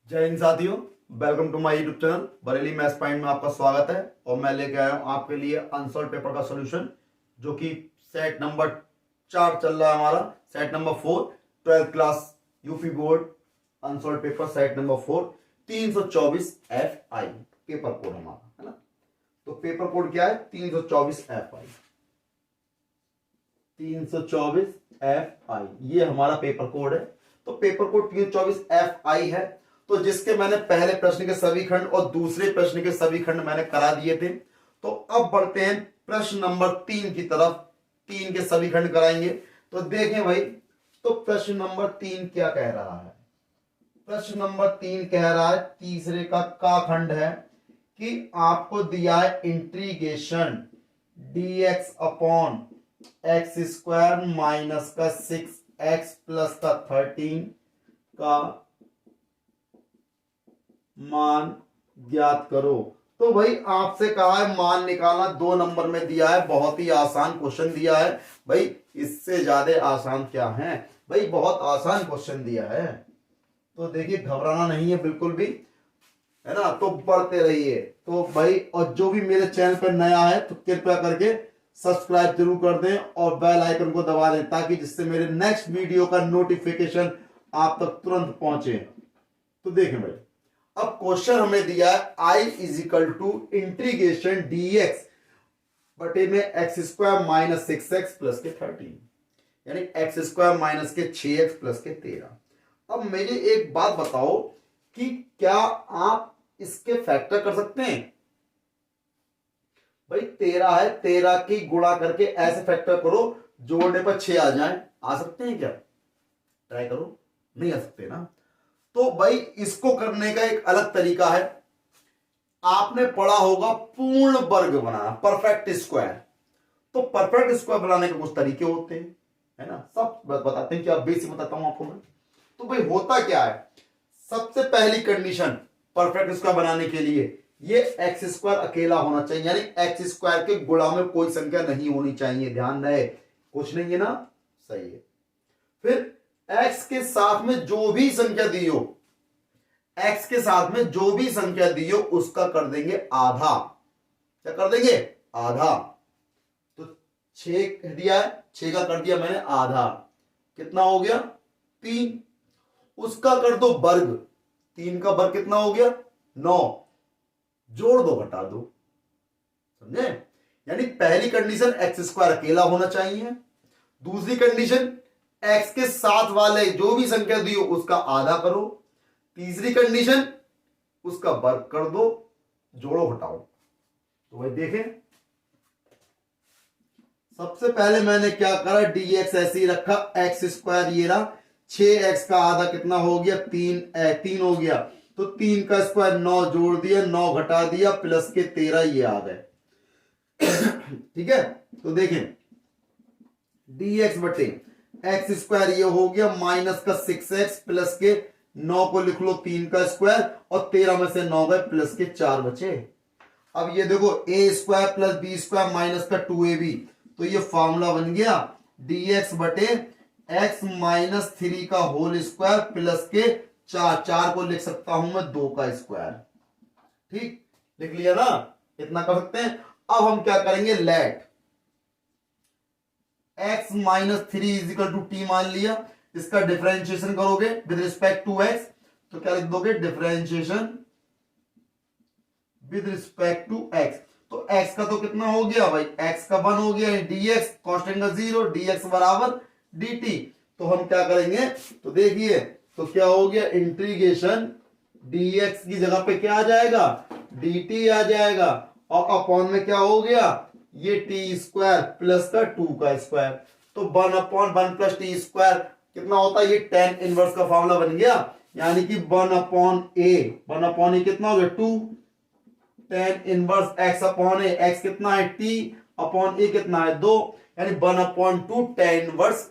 जय हिंद साथियों, welcome to my YouTube channel Bareilly maths point में आपका स्वागत है। और मैं लेके आया हूं आपके लिए अनसॉल्व पेपर का सॉल्यूशन, जो कि सेट नंबर 4 चल रहा है हमारा। Set number 4 12th class UP board unsolved paper set number 4 324 FI paper code हमारा है ना। तो पेपर कोड क्या है? 324 FI 324 FI ये हमारा पेपर कोड है। तो पेपर कोड 324 FI है। तो जिसके मैंने पहले प्रश्न के सभी खंड और दूसरे प्रश्न के सभी खंड मैंने करा दिए थे। तो अब बढ़ते हैं प्रश्न नंबर 3 की तरफ। 3 के सभी खंड कराएंगे। तो देखें भाई, तो प्रश्न नंबर 3 क्या कह रहा है? प्रश्न नंबर 3 कह रहा है, तीसरे का खंड है कि आपको दिया है integration dx upon x square minus का 6x प्लस का 13 का मान ज्ञात करो। तो भाई आपसे कहा है मान निकालना, 2 नंबर में दिया है। बहुत ही आसान क्वेश्चन दिया है भाई, इससे ज्यादा आसान क्या है भाई? बहुत आसान क्वेश्चन दिया है। तो देखिए, घबराना नहीं है बिल्कुल भी, है ना। तो बढ़ते रहिए। तो भाई, और जो भी मेरे चैनल पर नया है तो कृपया करके सब्सक्राइब जरूर कर दें और बेल आइकन को दबा दें, ताकि जिससे मेरे नेक्स्ट वीडियो का नोटिफिकेशन आप तक तुरंत पहुंचे। तो देखें भाई, अब क्वेश्चन हमें दिया है I is equal to integration dx बटे में x square minus 6x plus के 13, यानी एक्स स्क्वायर माइनस के 6x प्लस के 13। अब मेरी एक बात बताओ कि क्या आप इसके फैक्टर कर सकते हैं? भाई 13 है, 13 की गुणा करके ऐसे फैक्टर करो जोड़ने पर 6 आ जाए। आ सकते हैं क्या? ट्राई करो। नहीं आ सकते ना। तो भाई इसको करने का एक अलग तरीका है। आपने पढ़ा होगा पूर्ण वर्ग बनाना, परफेक्ट स्क्वायर। तो परफेक्ट स्क्वायर बनाने के कुछ तरीके होते हैं, है ना। सब बताते हैं, क्या बेसिक बताता हूं आपको मैं। तो भाई होता क्या है, सबसे पहली कंडीशन परफेक्ट स्क्वायर बनाने के लिए ये एक्स स्क्वायर अकेला होना चाहिए, यानी एक्स स्क्वायर के गुणा में कोई संख्या नहीं होनी चाहिए। ध्यान रहे, कुछ नहीं है ना, सही है। फिर x के साथ में जो भी संख्या दी हो, x के साथ में जो भी संख्या दी हो उसका कर देंगे आधा। क्या कर देंगे? आधा। तो 6 दिया है, 6 का कर दिया मैंने आधा। कितना हो गया? 3। उसका कर दो वर्ग, 3 का वर्ग कितना हो गया? 9। जोड़ दो, घटा दो। समझे? यानी पहली कंडीशन एक्स स्क्वायर अकेला होना चाहिए। दूसरी कंडीशन एक्स के साथ वाले जो भी संख्या दी हो उसका आधा करो। तीसरी कंडीशन उसका वर्ग कर दो, जोड़ो घटाओ। तो भाई देखें, सबसे पहले मैंने क्या करा, dx ऐसे ही रखा, एक्स स्क्वायर ये रहा, 6x का आधा कितना हो गया? 3 हो गया। तो 3 का स्क्वायर 9, जोड़ दिया, 9 घटा दिया, प्लस के 13 ये आ गए। ठीक है। तो देखें, dx बटे एक्स स्क्वायर ये हो गया माइनस का 6x प्लस के 9 को लिख लो 3 का स्क्वायर, और 13 में से 9 गए, प्लस के 4 बचे। अब ये देखो, a square plus B square minus का 2ab, तो ये फॉर्मूला बन गया dx बटे x माइनस 3 का होल स्क्वायर प्लस के 4 को लिख सकता हूं मैं 2 का स्क्वायर। ठीक, लिख लिया ना, इतना कर सकते हैं। अब हम क्या करेंगे, let x minus 3 is equal to T मान लिया। इसका डिफरेंशिएशन करोगे विद रिस्पेक्ट टू x, तो क्या लिख दोगे? Differentiation with respect to x। तो x का तो कितना हो गया भाई? x का 1 हो गया, dx कांस्टेंट का 0, dx बराबर dt। तो हम क्या करेंगे, तो देखिए, तो क्या हो गया, इंटीग्रेशन dx की जगह पे क्या आ जाएगा? dt आ जाएगा। और अपॉन में क्या हो गया? ये टी स्क्वायर प्लस का 2 का स्क्वायर। तो 1 अपॉन 1 प्लस टी स्क्वायर कितना होता है? ये tan इनवर्स का फॉर्मूला बन गया, यानी कि 1 अपॉन ए कितना हो गया? 2 tan इनवर्स x अपॉन ए, x कितना है? t अपॉन ए कितना है? 2, यानी 1 upon 2 tan inverse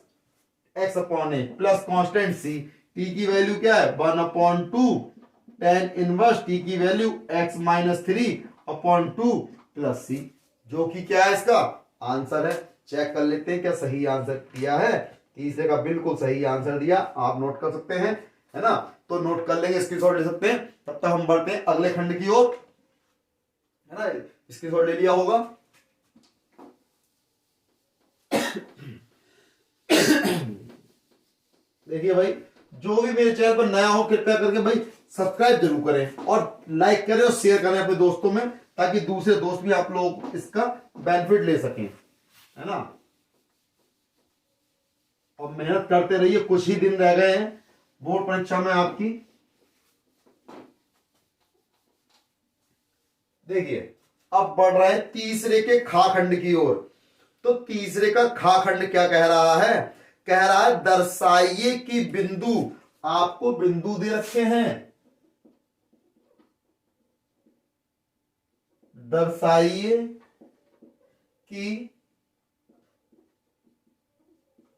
x upon a plus constant c। t की वैल्यू क्या है? 1 अपॉन 2 tan इनवर्स t की value x minus 3 upon 2 plus c, जो कि क्या है? इसका आंसर है। चेक कर लेते हैं क्या सही आंसर दिया है। तीसरे का बिल्कुल सही आंसर दिया, आप नोट कर सकते हैं, है ना। तो नोट कर लेंगे, स्क्रीनशॉट ले सकते हैं। तब तक हम बढ़ते हैं अगले खंड की ओर, है ना, स्क्रीनशॉट ले लिया होगा। देखिए भाई, जो भी मेरे चैनल पर नया हो कृपया करके भाई सब्सक्राइब जरूर करें और लाइक करें और शेयर करें अपने दोस्तों में, ताकि दूसरे दोस्त भी आप लोग इसका बेनिफिट ले सकें, है ना। और मेहनत करते रहिए, कुछ ही दिन रह गए हैं बोर्ड परीक्षा में आपकी। देखिए अब बढ़ रहा है तीसरे के खा खंड की ओर। तो तीसरे का खा खंड क्या कह रहा है? कह रहा है दर्शाइए कि बिंदु, आपको बिंदु दे रखे हैं, दर्शाइए कि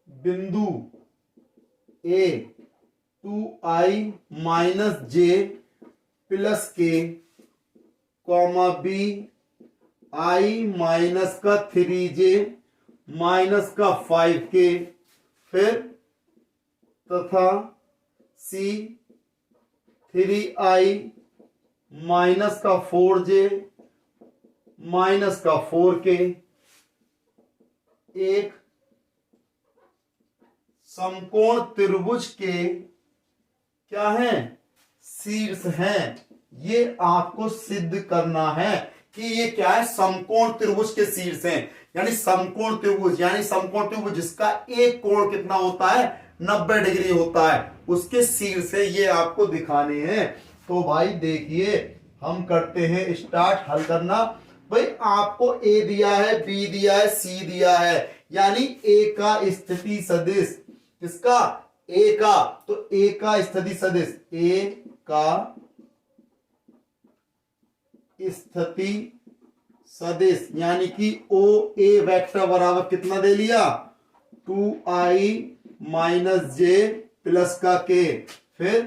बिंदु ए 2i माइनस जे प्लस के कॉमा बी आई माइनस का 3j माइनस का 5k, फिर तथा सी 3i माइनस का 4j माइनस का 4k एक समकोण त्रिभुज के क्या है? शीर्ष हैं। ये आपको सिद्ध करना है कि ये क्या है? समकोण त्रिभुज के शीर्ष हैं। यानी समकोण त्रिभुज, यानी समकोण त्रिभुज जिसका एक कोण कितना होता है? 90 डिग्री होता है, उसके शीर्ष है, ये आपको दिखाने हैं। तो भाई देखिए हम करते हैं स्टार्ट हल करना। भाई आपको ए दिया है, बी दिया है, सी दिया है, यानी ए का स्थिति सदिश, किसका? ए का। तो ए का स्थिति सदिश, ए का स्थिति सदिश यानी कि ओ ए वेक्टर बराबर कितना दे लिया? 2i माइनस जे प्लस का के, फिर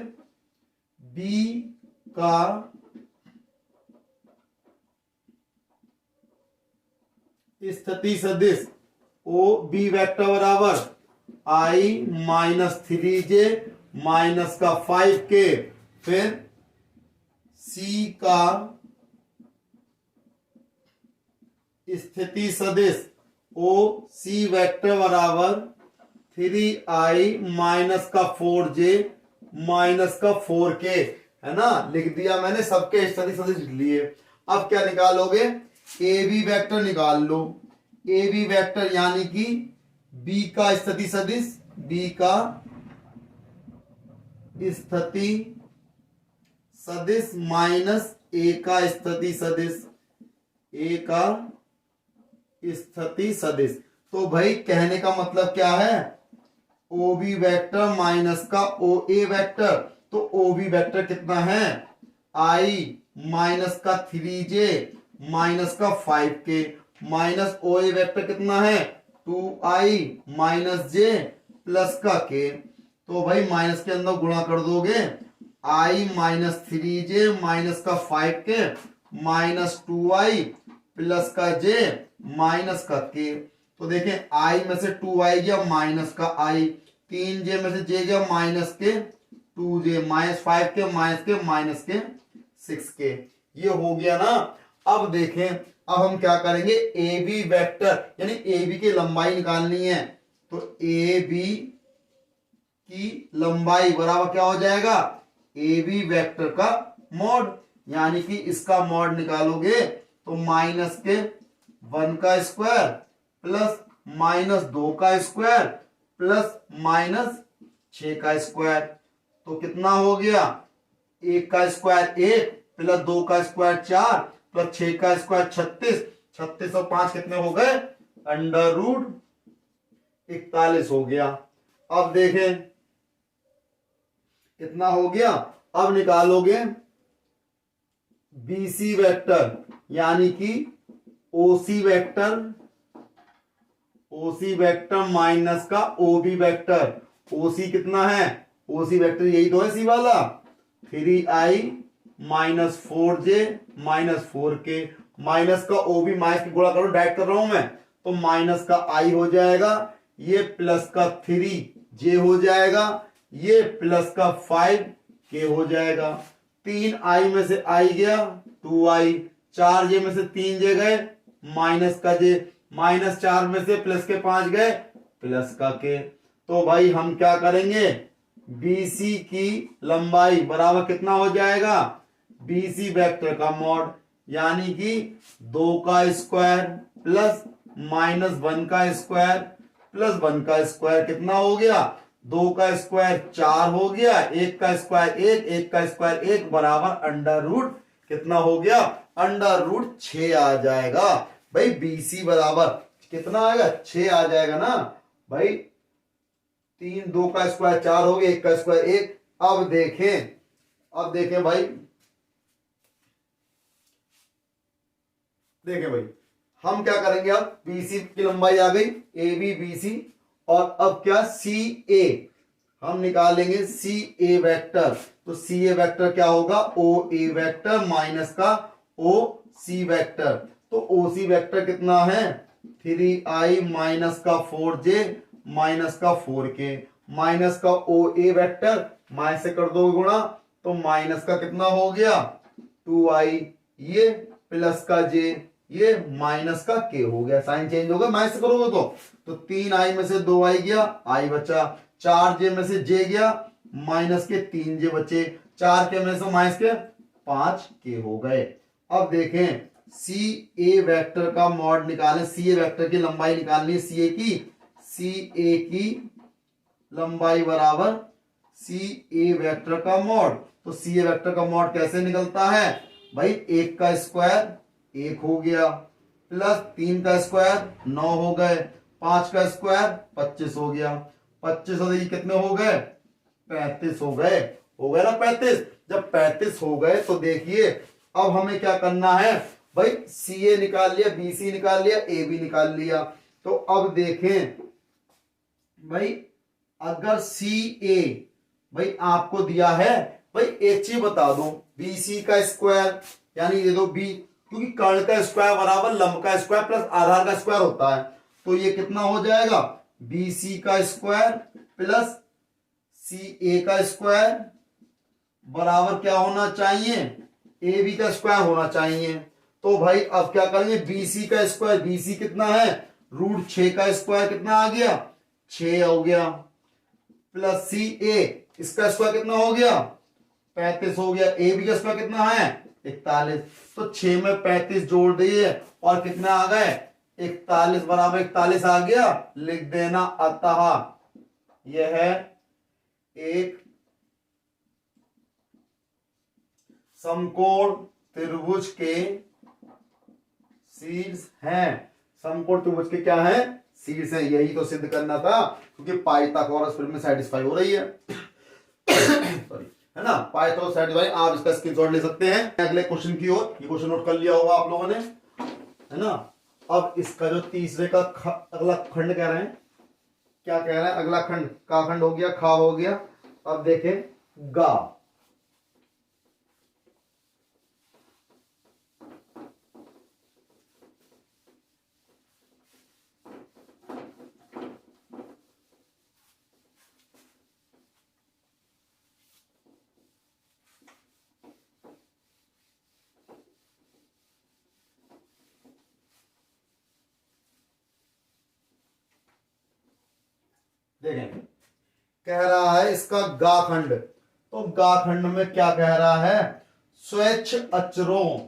बी का स्थिति सदिश ओ बी वेक्टर बराबर i माइनस 3j माइनस का 5k, फिर सी का स्थिति सदिश ओ सी वेक्टर बराबर 3i माइनस का 4j माइनस का 4k, है ना। लिख दिया मैंने, सबके स्थिति सदिश लिख लिए। अब क्या निकालोगे? ए बी वेक्टर निकाल लो। ए बी वेक्टर यानी कि बी का स्थिति सदिश, बी का स्थिति सदिश माइनस ए का स्थिति सदिश, ए का स्थिति सदिश। तो भाई कहने का मतलब क्या है? ओ बी वेक्टर माइनस का ओ ए वेक्टर। तो ओ बी वेक्टर कितना है? आई माइनस का 3j माइनस का 5k, माइनस ओ ए वेक्टर कितना है? 2i माइनस जे प्लस का k। तो भाई माइनस के अंदर गुणा कर दोगे, i माइनस 3j माइनस का 5k माइनस 2i प्लस का j माइनस का k। तो देखें i में से 2i गया माइनस का i, 3j में से j गया माइनस के 2j माइनस 5k माइनस के 6k। ये हो गया ना। अब देखें, अब हम क्या करेंगे? ए बी वेक्टर यानी ए बी की लंबाई निकालनी है। तो ए बी की लंबाई बराबर क्या हो जाएगा? ए बी वेक्टर का मॉड, यानी कि इसका मॉड निकालोगे तो माइनस के 1 का स्क्वायर प्लस माइनस 2 का स्क्वायर प्लस माइनस 6 का स्क्वायर। तो कितना हो गया? 1 का स्क्वायर 1 प्लस 2 का स्क्वायर 4 प्लस 6 का स्क्वायर 36, 36 और 5 कितने हो गए? अंडर रूट 41 हो गया। अब देखें कितना हो गया। अब निकालोगे बीसी वेक्टर यानी कि ओसी वेक्टर माइनस का ओबी वेक्टर। ओसी कितना है? ओसी वेक्टर यही तो है सी वाला, 3i minus 4j minus 4k, minus का ओबी माइनस की गुणा करो, डायरेक्ट कर रहा हूं मैं, तो माइनस का i हो जाएगा, ये प्लस का 3j हो जाएगा, ये प्लस का 5k के हो जाएगा। 3i में से i गया 2i, 4j में से 3j गए माइनस का j, -4 में से प्लस के 5 गए प्लस का k। तो भाई हम क्या करेंगे, BC की लंबाई बराबर कितना हो जाएगा, BC वेक्टर का मॉड, यानी कि 2 का स्क्वायर प्लस -1 का स्क्वायर प्लस 1 का स्क्वायर कितना हो गया, 2 का स्क्वायर 4 हो गया, 1 का स्क्वायर 1, 1 का स्क्वायर 1 बराबर अंडर रूट कितना हो गया, अंडर रूट 6 आ जाएगा। भाई BC बराबर कितना आएगा, 6 आ जाएगा ना भाई। 3, 2 का स्क्वायर 4 हो गया, 1 का स्क्वायर 1। अब देखें भाई, देखें भाई हम क्या करेंगे, अब BC की लंबाई आ गई, AB BC, और अब क्या CA हम निकालेंगे, CA वेक्टर। तो CA वेक्टर क्या होगा, OA वेक्टर माइनस का OC वेक्टर। तो OC वेक्टर कितना है, 3i माइनस का 4j माइनस का 4k, माइनस का OA वेक्टर माइनस से कर दो गुणा, तो माइनस का कितना हो गया 2i, ये प्लस का j, ये माइनस का k हो गया, साइन चेंज हो गया माइनस करोगे तो 3i में से 2i गया, i बचा, 4j में से j गया माइनस के 3j बचे, 4k में से माइनस के 5k हो गए। अब देखें CA वेक्टर का मॉड निकालें, CA वेक्टर की लंबाई निकालनी है, CA की लंबाई बराबर CA वेक्टर का मॉड। तो CA वेक्टर का मॉड कैसे निकलता है भाई, 1 का स्क्वायर 1 हो गया, प्लस 3 का स्क्वायर 9 हो गए, 5 का स्क्वायर 25 हो गया, 25 और ये कितने हो गए 35 हो गए, ना 35। जब 35 हो गए तो देखिए अब हमें क्या करना है भाई, CA निकाल लिया, BC निकाल लिया, AB निकाल लिया। तो अब देखें भाई, अगर CA भाई आपको दिया है भाई, एक चीज बता दो, BC का स्क्वायर यानी ये दो B, क्योंकि कर्ण का स्क्वायर बराबर लंब का स्क्वायर प्लस आधार का स्क्वायर होता है, तो ये कितना हो जाएगा, BC का स्क्वायर प्लस CA का स्क्वायर बराबर क्या होना चाहिए, AB का स्क्वायर होना चाहिए। तो भाई अब क्या करेंगे, BC का स्क्वायर, BC कितना है √6 का स्क्वायर कितना आ गया 6 हो गया, प्लस CA इसका स्क्वायर कितना हो गया 35 हो गया, AB का स्क्वायर कितना है 41। तो 6 में 35 जोड़ दिए और कितना आ गए 41 बराबर 41 आ गया, लिख देना। अतः यह एक समकोण त्रिभुज के शीर्ष हैं। समकोण त्रिभुज के क्या है, शीर्ष है। यही तो सिद्ध करना था, क्योंकि पाइथागोरस फिर में सेटिस्फाई हो रही है सॉरी, है ना, पाइथागोरस सेटिस्फाई। आप इसका स्क्रीनशॉट ले सकते हैं अगले क्वेश्चन की ओर। ये क्वेश्चन नोट कर लिया होगा आप लोगों ने, है ना। अब इसका जो तीसरे का अगला खंड कह रहे हैं, क्या कह रहे हैं, अगला खंड का खंड हो गया, खा हो गया। अब देखें गा, देखें कह रहा है इसका गा खंड। तो गा खंड में क्या कह रहा है, स्वच्छ अचरों,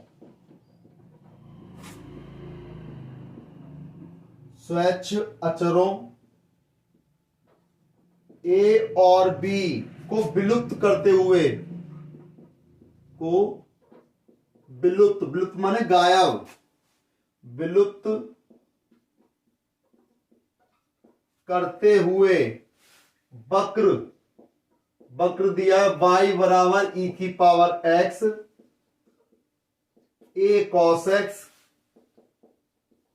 स्वच्छ अचरों ए और बी को विलुप्त करते हुए, को विलुप्त, विलुप्त माने गायब, विलुप्त करते हुए वक्र, वक्र दिया y बराबर e की power x, a cos x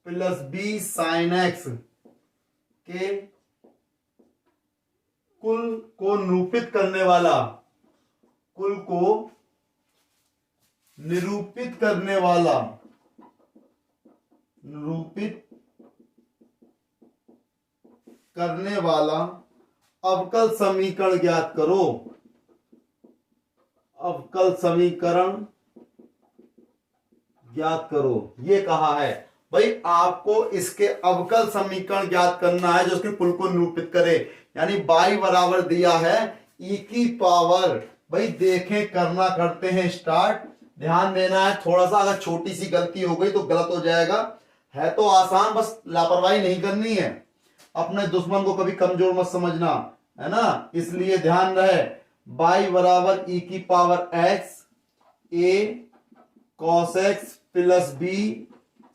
plus b sin x के कुल को निरूपित करने वाला, कुल को निरूपित करने वाला, निरूपित करने वाला अवकल समीकरण ज्ञात करो। अवकल समीकरण ज्ञात करो, ये कहा है भाई आपको इसके अवकल समीकरण ज्ञात करना है जो उसके कुल को निरूपित करे। यानी y बराबर दिया है e की पावर, भाई देखें करना करते हैं स्टार्ट। ध्यान देना है, थोड़ा सा अगर छोटी सी गलती हो गई तो गलत हो जाएगा। है तो आसान, बस लापरवाही नहीं करनी है। अपने दुश्मन को कभी कमजोर मत समझना, है ना, इसलिए ध्यान रहे। y बराबर e की power x a cos x plus b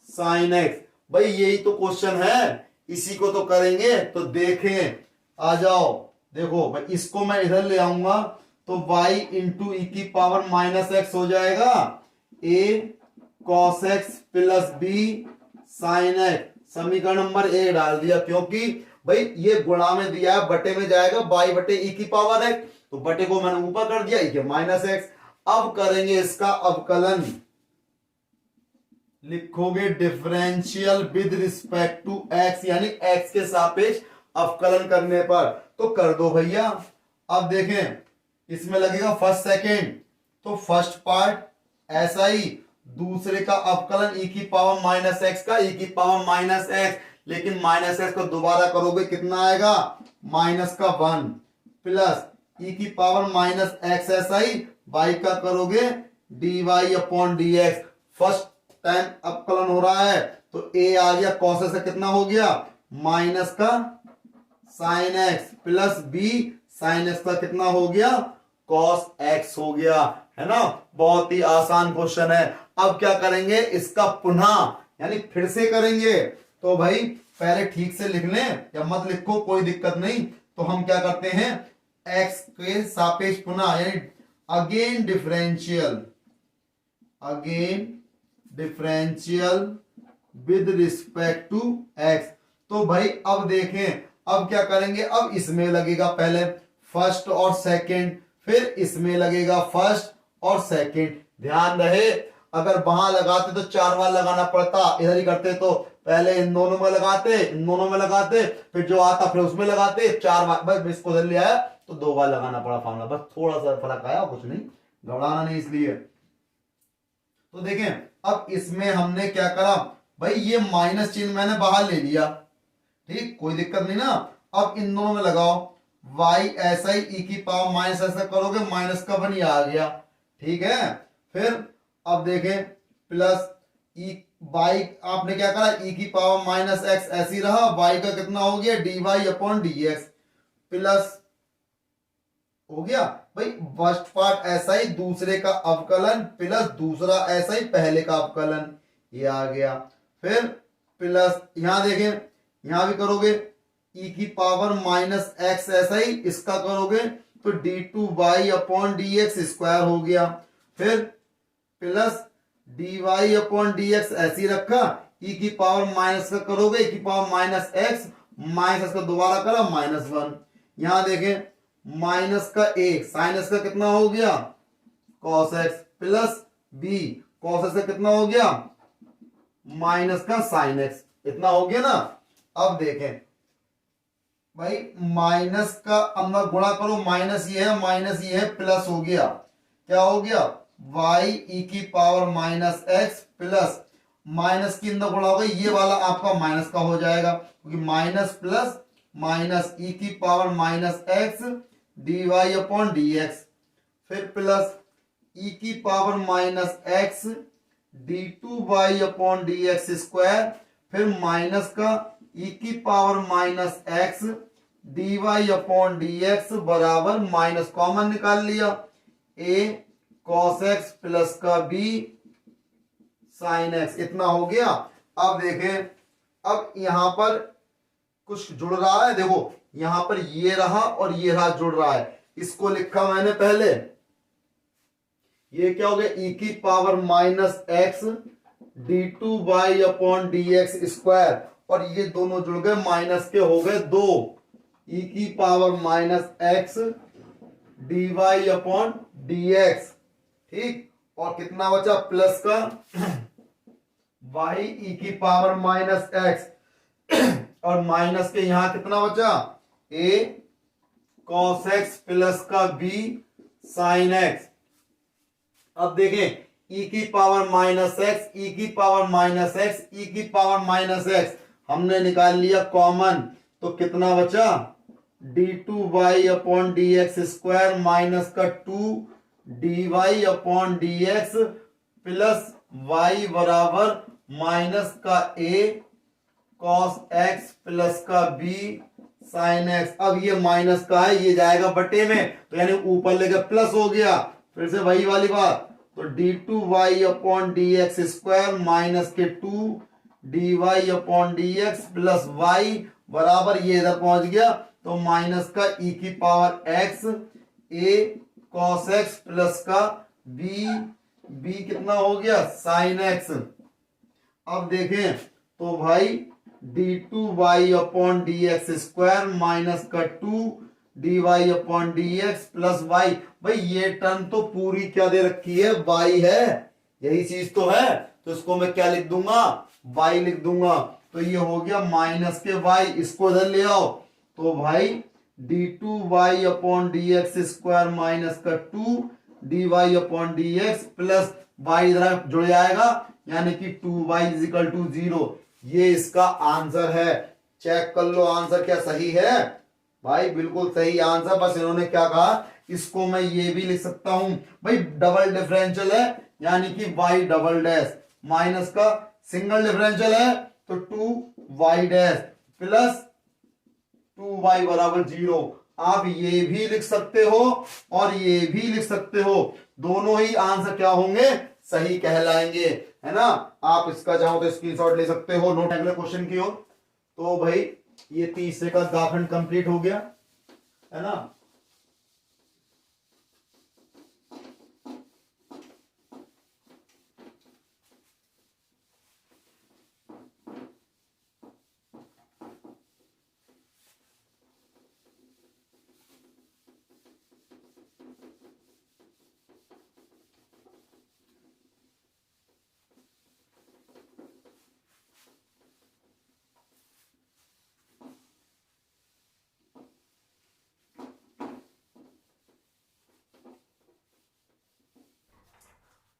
sin x। भाई यही तो क्वेश्चन है, इसी को तो करेंगे। तो देखें, आ जाओ, देखो भाई इसको मैं इधर ले आऊंगा तो y इंटू ई की पावर माइनस एक्स हो जाएगा a cos x plus b sin x। समीकरण नंबर ए डाल दिया, क्योंकि भाई ये गुणा में दिया है, बटे में जाएगा y बटे ई की पावर x, तो बटे को मैंने ऊपर कर दिया, ई के माइनस एक्स। अब करेंगे इसका अवकलन, लिखोगे differential with respect to x, यानी x के सापेक्ष अवकलन करने पर। तो कर दो भैया। अब देखें, इसमें लगेगा फर्स्ट सेकेंड, तो फर्स्ट पार्ट ऐसा ही, दूसरे का अवकलन e की पावर माइनस एक्स का e की पावर माइनस एक्स, लेकिन माइनस एक्स को दोबारा करोगे कितना आएगा, माइनस का 1 प्लस e की पावर माइनस एक्स ऐसा ही, y का करोगे dy upon dx। First time अवकलन हो रहा है तो a आ गया, cos से कितना हो गया, माइनस का sin x plus b sin x का कितना हो गया, cos x हो गया, है ना। बहुत ही आसान क्वेश्चन है। अब क्या करेंगे, इसका पुनः यानी फिर से करेंगे। तो भाई पहले ठीक से लिख लें या मत लिखो, कोई दिक्कत नहीं। तो हम क्या करते हैं, x के सापेक्ष पुनः यानी again differential with respect to x। तो भाई अब देखें, अब क्या करेंगे, अब इसमें लगेगा पहले फर्स्ट और सेकंड, फिर इसमें लगेगा फर्स्ट और सेकंड। ध्यान रहे, अगर वहां लगाते तो 4 बार लगाना पड़ता, इधर ही करते तो पहले इन दोनों में लगाते, इन दोनों में लगाते, फिर जो आता फिर उसमें लगाते 4 बार। बस इसको इधर ले आया तो 2 बार लगाना पड़ा फॉर्मूला, बस थोड़ा सा फर्क आया, कुछ नहीं, घबराना नहीं इसलिए। तो देखें, अब इसमें हमने क्या करा भाई, ये माइनस चिन्ह मैंने बाहर ले लिया, ठीक, कोई दिक्कत नहीं ना। अब इन दोनों में लगाओ, y ऐसा ही e की पावर माइनस ऐसा करोगे, माइनस का 1 आ गया, ठीक है। फिर अब देखें प्लस e y आपने क्या करा, e की पावर माइनस एक्स ऐसी रहा, y का कितना हो गया, dy अपॉन dx प्लस हो गया। भाई फर्स्ट पार्ट ऐसा ही, दूसरे का अवकलन प्लस दूसरा ऐसा ही पहले का अवकलन, ये आ गया। फिर प्लस यहां देखें, यहां भी करोगे e की पावर माइनस एक्स ऐसा ही, इसका करोगे तो d2y अपॉन dx स्क्वायर हो गया। फिर प्लस dy अपॉन dx ऐसी रखा, e की पावर माइनस का करोगे, e की पावर माइनस एक्स, माइनस का दोबारा करा -1। यहां देखें माइनस का a साइनस का कितना हो गया, cos x plus b cos x का कितना हो गया, माइनस का sin x, इतना हो गया ना। अब देखें भाई माइनस का अंदर गुणा करो, माइनस ये है माइनस ये है, प्लस हो गया, क्या हो गया, y e की power minus x plus minus के अंदर गुणा होगा, ये वाला आपका माइनस का हो जाएगा, क्योंकि माइनस प्लस माइनस e की power minus x dy upon dx। फिर प्लस e की power minus x d2y upon dx square, फिर माइनस का e की power minus x dy upon dx बराबर माइनस कॉमन निकाल लिया, a cos x प्लस का b sin x, इतना हो गया। अब देखें, अब यहां पर कुछ जुड़ रहा है, देखो यहां पर ये रहा और ये रहा जुड़ रहा है, इसको लिखा मैंने पहले, ये क्या हो गया, e की power minus x d2y upon dx square, और ये दोनों जुड़ गए, माइनस के हो गए 2, e की power minus x dy upon dx, ठीक, और कितना बचा, प्लस का y e की पावर माइनस एक्स और माइनस के यहां कितना बचा, a cos x प्लस का b sin x, अब देखें e की पावर माइनस एक्स, ई की पावर माइनस एक्स, ई की पावर माइनस एक्स हमने निकाल लिया कॉमन, तो कितना बचा D two Y upon D X square minus का two D Y upon D X plus Y बराबर माइनस का ए कॉस एक्स प्लस का बी साइन एक्स। अब ये माइनस का है, ये जाएगा बटे में, तो यानी ऊपर लेके प्लस हो गया। फिर से वही वाली बात, तो D two Y upon D X square minus के two D Y upon D X plus Y बराबर ये इधर पहुंच गया, तो माइनस का ई की power X A cos X plus का बी, बी कितना हो गया साइन एक्स। अब देखें तो भाई D two Y upon D X square minus का two D Y upon D X plus Y. भाई ये टर्म तो पूरी क्या दे रखी है, वाई है, यही चीज तो है, तो इसको मैं क्या लिख दूंगा वाई लिख दूंगा। तो ये हो गया माइनस के वाई, इसको इधर ले आओ, तो भाई D two Y upon D X square minus का two D Y upon D X plus Y इधर जुड़ जाएगा, यानी कि two Y is equal to zero. ये इसका आंसर है। चेक कर लो आंसर क्या सही है भाई, बिल्कुल सही आंसर। बस इन्होंने क्या कहा, इसको मैं ये भी लिख सकता हूं भाई, डबल डिफरेंशियल है यानी कि y डबल डैश माइनस का सिंगल डिफरेंशियल है तो 2y डैश प्लस 2y बराबर जीरो। आप ये भी लिख सकते हो और ये भी लिख सकते हो, दोनों ही आंसर क्या होंगे सही कहलाएंगे, है ना। आप इसका चाहो तो स्क्रीनशॉट ले सकते हो नोट अगले क्वेश्चन की ओर। तो भाई ये तीसरे का दाखंड कंप्लीट हो गया, है ना।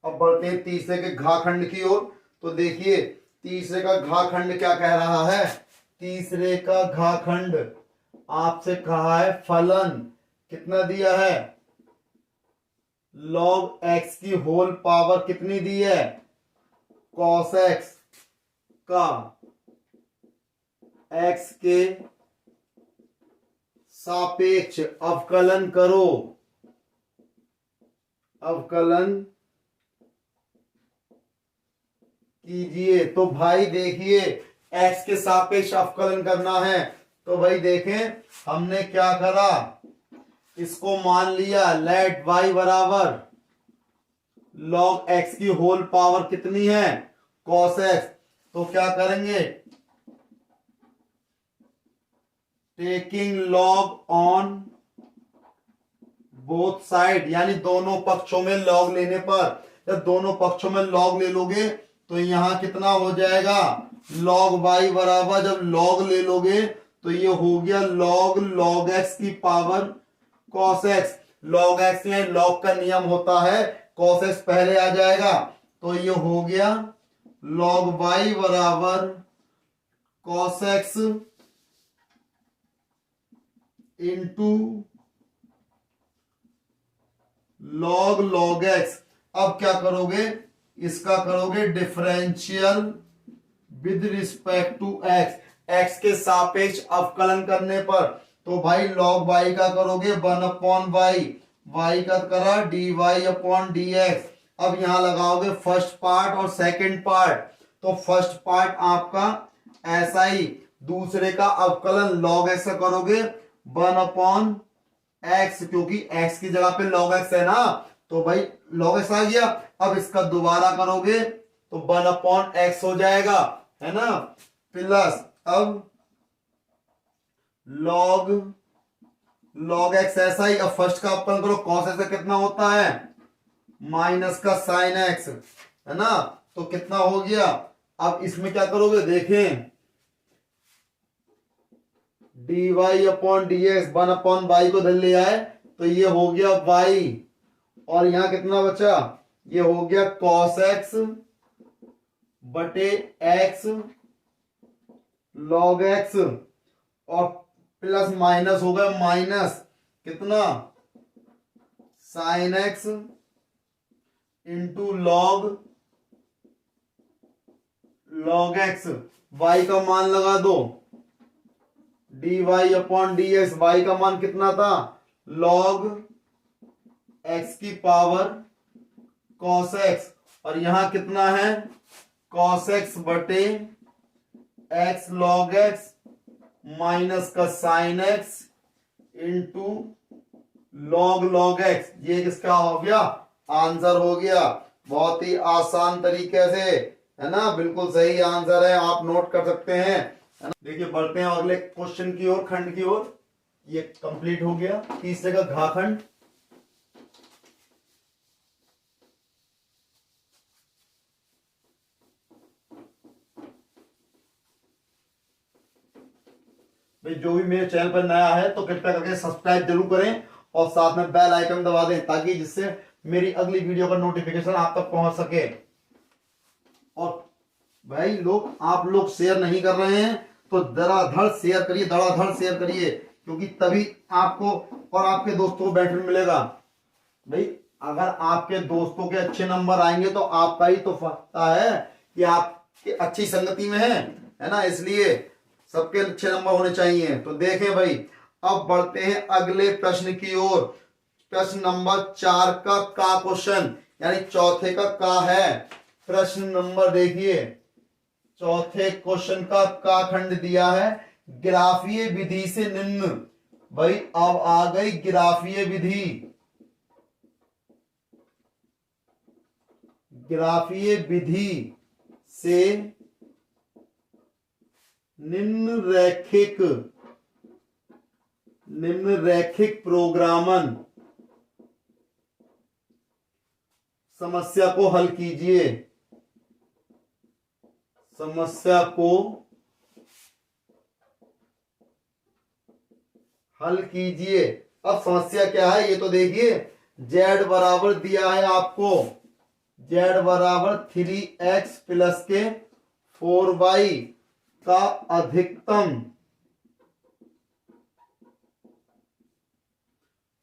अब बढ़ते हैं तीसरे के घाखंड की ओर। तो देखिए तीसरे का घाखंड क्या कह रहा है, तीसरे का घाखंड आपसे कहा है फलन कितना दिया है, log x की होल पावर कितनी दी है, cos x का x के सापेक्ष अवकलन करो, अवकलन कीजिए। तो भाई देखिए x के सापेक्ष अवकलन करना है, तो भाई देखें हमने क्या करा, इसको मान लिया लेट y बराबर log x की होल पावर कितनी है cos x। तो क्या करेंगे, taking log on both side, यानी दोनों पक्षों में log लेने पर, जब दोनों पक्षों में log ले लोगे तो यहां कितना हो जाएगा log y बराबर, जब log ले लोगे तो ये हो गया log x की power cos x। log x में log का नियम होता है, cos x पहले आ जाएगा, तो ये हो गया log y बराबर cos x into log x। अब क्या करोगे, इसका करोगे differential with respect to x, x के सापेक्ष अवकलन करने पर, तो भाई log y का करोगे 1/y, y का करा dy अपॉन dx। अब यहां लगाओगे फर्स्ट पार्ट और सेकंड पार्ट, तो फर्स्ट पार्ट आपका ऐसा ही, दूसरे का अवकलन log x का करोगे 1/x, क्योंकि x की जगह पे log x है ना, तो भाई log x आ गया। अब इसका दोबारा करोगे तो 1/x हो जाएगा, है ना, प्लस अब log x ऐसा ही। अब फर्स्ट का अवकलन करो, cos x का कितना होता है माइनस का sin x, है ना, तो कितना हो गया। अब इसमें क्या करोगे, देखें dy अपॉन dx 1/y को धर ले आए, तो ये हो गया y, और यहां कितना बचा ये हो गया cos x बटे x log x, और प्लस माइनस हो गया माइनस कितना sin x into log x, y का मान लगा दो dy अपॉन dx, y का मान कितना था log x की पावर cos x, और यहां कितना है cos x बटे x log x माइनस का sin x into log x, ये किसका हो गया आंसर हो गया। बहुत ही आसान तरीके से, है ना, बिल्कुल सही आंसर है, आप नोट कर सकते हैं, है ना। देखिए बढ़ते हैं अगले क्वेश्चन की ओर, खंड की ओर। ये कंप्लीट हो गया तीसरे का घा खंड। भाई जो भी मेरे चैनल पर नया है तो कृपया करके सब्सक्राइब जरूर करें और साथ में बेल आइकन दबा दें, ताकि जिससे मेरी अगली वीडियो का नोटिफिकेशन आप तक पहुंच सके। और भाई आप लोग शेयर नहीं कर रहे हैं तो धड़ाधड़ शेयर करिए, धड़ाधड़ शेयर करिए, क्योंकि तभी आपको और आपके दोस्तों को बेनिफिट मिलेगा। भाई अगर आपके दोस्तों के अच्छे नंबर आएंगे तो आपका ही तो फायदा है कि आपकी अच्छी संगति में है ना, इसलिए सबके अच्छे नंबर होने चाहिए। तो देखें भाई, अब बढ़ते हैं अगले प्रश्न की ओर। प्रश्न नंबर 4 का क्वेश्चन, यानी चौथे का है प्रश्न नंबर। देखिए चौथे क्वेश्चन का खंड दिया है ग्राफीय विधि से निम्न। भाई अब आ गई ग्राफीय विधि। ग्राफीय विधि से निम्न रैखिक प्रोग्रामन समस्या को हल कीजिए। समस्या को हल कीजिए। अब समस्या क्या है ये तो देखिए, z बराबर दिया है आपको, z बराबर 3x प्लस के 4y का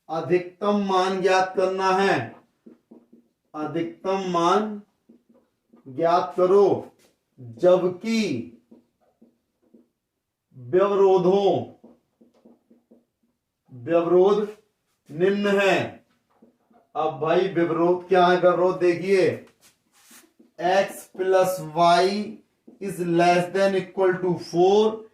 अधिकतम मान ज्ञात करना है। अधिकतम मान ज्ञात करो, जबकि व्यवरोध निम्न है। अब भाई व्यवरोध क्या है? व्यवरोध देखिए, x plus Y is less than equal to 4,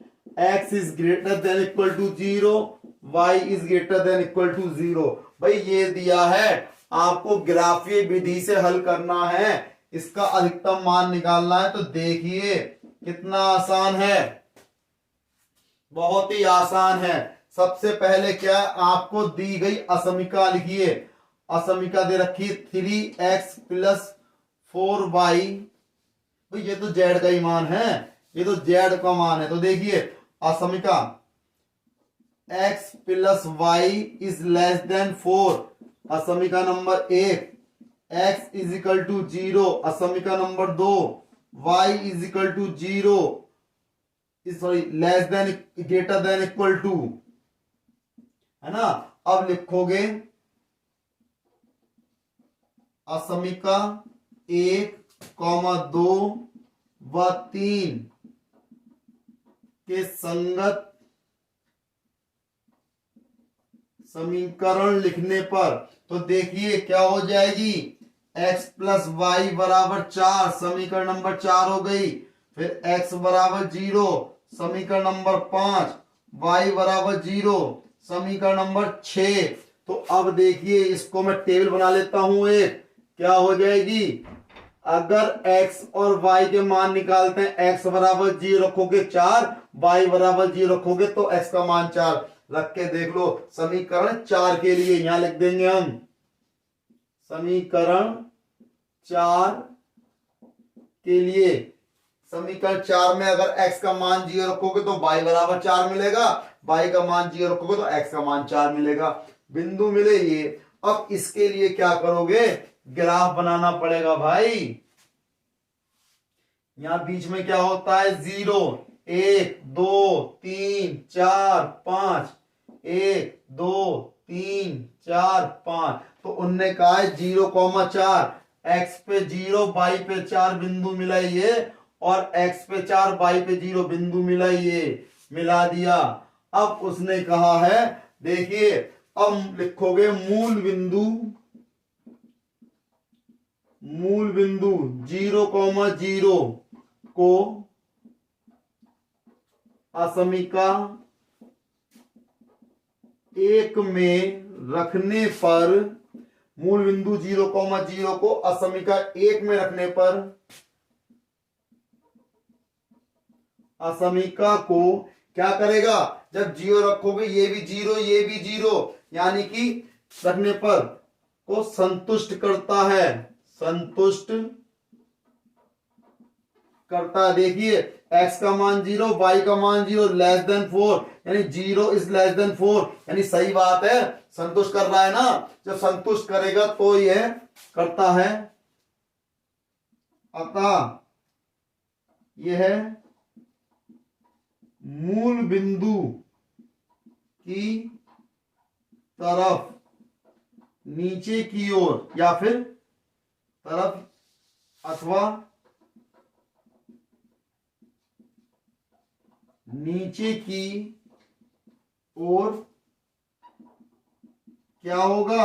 x is greater than equal to 0, y is greater than equal to 0। भाई ये दिया है आपको, ग्राफीय विधि से हल करना है, इसका अधिकतम मान निकालना है। तो देखिए कितना आसान है, बहुत ही आसान है। सबसे पहले क्या आपको दी गई असमीका लिखिए। असमीका दे रखी 3x प्लस 4y, तो ये तो z का ही मान है, ये तो z का मान है। तो देखिए असमीका x plus Y is less than 4, असमीका number 1, x is equal to 0, असमीका number 2, y is equal to 0, sorry less than greater than equal to, है ना। अब लिखोगे असमीका 1, 2 व 3 के संगत समीकरण लिखने पर, तो देखिए क्या हो जाएगी, x प्लस वाई बराबर 4, समीकरण नंबर 4 हो गई। फिर x बराबर 0, समीकरण नंबर 5, y बराबर 0, समीकरण नंबर 6। तो अब देखिए इसको मैं टेबल बना लेता हूं एक, क्या हो जाएगी, अगर x और y के मान निकालते हैं, x बराबर 0 रखोगे 4, y बराबर 0 रखोगे तो x का मान 4 रख के देख लो। समीकरण 4 के लिए यहां लिख देंगे हम, समीकरण 4 के लिए, समीकरण 4 में अगर x का मान 0 रखोगे तो y बराबर 4 मिलेगा, y का मान 0 रखोगे तो x का मान 4 मिलेगा। बिंदु मिले ये। अब इसके लिए क्या करोगे, ग्राफ बनाना पड़ेगा भाई। यहां बीच में क्या होता है, 0, 1 2 3 4 5, 1 2 3 4 5। तो उनने कहा है 0,4, एक्स पे 0 वाई पे 4 बिंदु मिलाइए, और एक्स पे 4 वाई पे 0 बिंदु मिलाइए। मिला दिया। अब उसने कहा है, देखिए अब लिखोगे मूल बिंदु 0,0 को असमिका 1 में रखने पर, मूल बिंदु 0,0 को असमिका 1 में रखने पर, असमिका को क्या करेगा, जब 0 रखोगे ये भी 0 ये भी 0, यानी कि रखने पर को संतुष्ट करता है, संतुष्ट करता है। देखिए x का मान 0, y का मान 0, लेस देन 4, यानी 0 इज लेस देन 4, यानी सही बात है, संतुष्ट कर रहा है ना। जब संतुष्ट करेगा तो यह करता है। अतः यह मूल बिंदु की तरफ नीचे की ओर, या फिर तरफ अथवा नीचे की ओर क्या होगा,